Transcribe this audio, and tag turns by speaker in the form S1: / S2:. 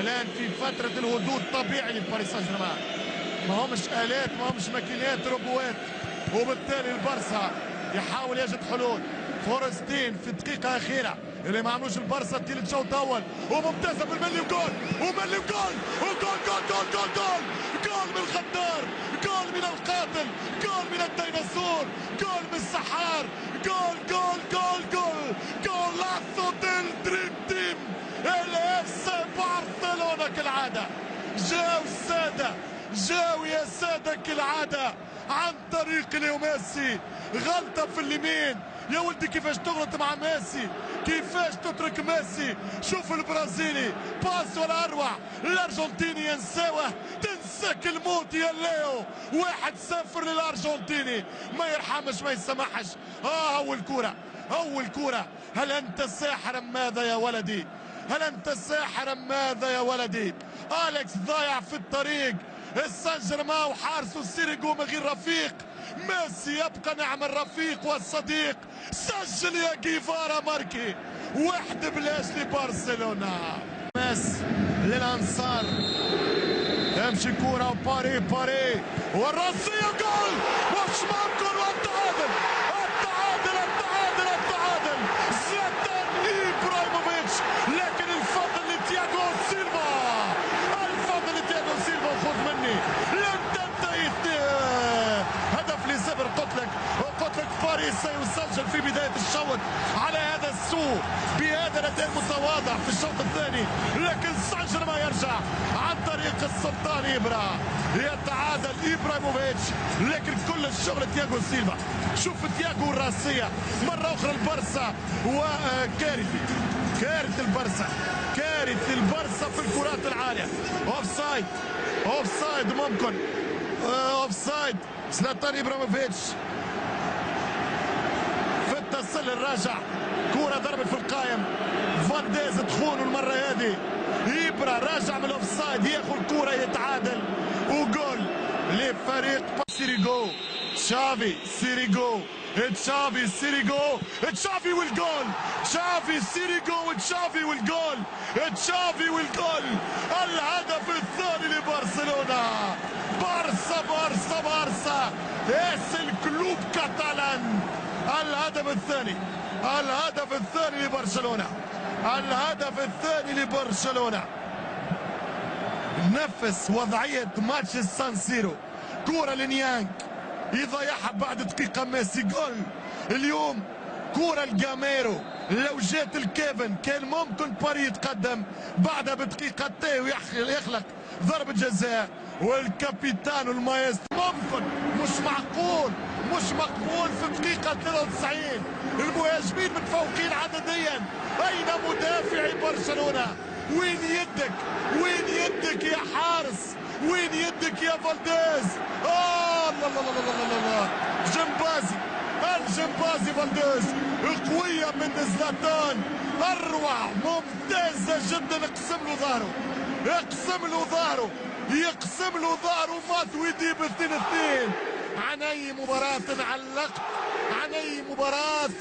S1: الان في فتره الهدوء الطبيعي لباريس سان جيرمان. ما همش الات، ما همش ماكينات روبوات، وبالتالي البارسا يحاول يجد حلول. فرصتين في الدقيقه الاخيره اللي ما عملوش البارسا طيله الشوط الاول، وممتازه بالملي وجول، وملي وجول، وجول جول جول جول جول جول من الغدار، جول من القاتل، جول من الديناصور، جول من السحار، جول جول جول جول جول لاسو ديل دريم تيم الاف برشلونه كالعاده. جاو الساده، جاو يا ساده كالعاده عن طريق ليو ميسي. غلطه في اليمين، يا ولدي كيفاش تغلط مع ميسي، كيفاش تترك ميسي. شوف البرازيلي باس ولا اروع، الارجنتيني ينساوه، تنساك الموت يا ليو. 1-0 للارجنتيني، ما يرحمش ما يسمحش. اول كوره، اول كوره. هل انت ساحر ام ماذا يا ولدي؟ هل انت ساحر ام ماذا يا ولدي؟ اليكس ضايع في الطريق، السان جيرمان وحارسه سيريجو من غير رفيق. ميسي يبقى نعم الرفيق والصديق. سجل يا جيفارا ماركي، 1-0 لبرشلونة. ميس للانصار، تمشي كورة وباري باري والراسية جول، مش ممكن. والتعادل، التعادل التعادل التعادل. زلاتان إبراهيموفيتش، لكن الفضل لتياغو سيلفا، الفضل لتياغو سيلفا. خذ مني لن تنتهي. هدف لصفر. قلت لك باريس سيسجل في بداية الشوط على هذا السوء بهذا الأداء المتواضع في الشوط الثاني، لكن سان جيرمان يرجع عن طريق السلطان إبرا. يتعادل إبراهيموفيتش، لكن كل الشغل تياغو سيلفا. شوف تياغو الراسية مرة أخرى البارسا، وكارثي كارثة البارسا، كارثة البارسا في الكرات العالية. اوفسايد، اوفسايد ممكن، اوفسايد. زلاتان إبراهيموفيتش في التصل الراجع، كرة ضربت في القائم، فانديز تخونه المرة هذه. إبرا راجع من الاوفسايد، ياخذ الكرة يتعادل، وجول لفريق سيريجو. تشافي سيريجو، تشافي سيريجو، تشافي والجول، تشافي سيريجو وتشافي والجول، تشافي والجول. الهدف الثاني لبرشلونة. بارسا بارسا بارسا، اس الكلوب كاتالان. الهدف الثاني، الهدف الثاني لبرشلونة، الهدف الثاني لبرشلونة. نفس وضعية ماتش السان سيرو. كرة لنيانج يضيعها بعد دقيقة، ميسي جول. اليوم كرة الجاميرو، لو جات الكيفن كان ممكن باري يتقدم بعدها بدقيقتين ويخلق ضربة جزاء. والكابيتان والمايسترو ممكن، مش معقول، مش مقبول في دقيقة 93. المهاجمين متفوقين عدديا، أين مدافعي برشلونة؟ وين يدك؟ وين يدك يا حارس؟ وين يدك يا فالديز؟ الله الله الله الله الله. جمبازي، الجمبازي فالديز قوية من زلاتان، أروع، ممتازة جدا. اقسم له ظهره، اقسم له ظهره، يقسم له ظهره مات ويدي ب2-2. عن أي مباراة علقت، عن أي مباراة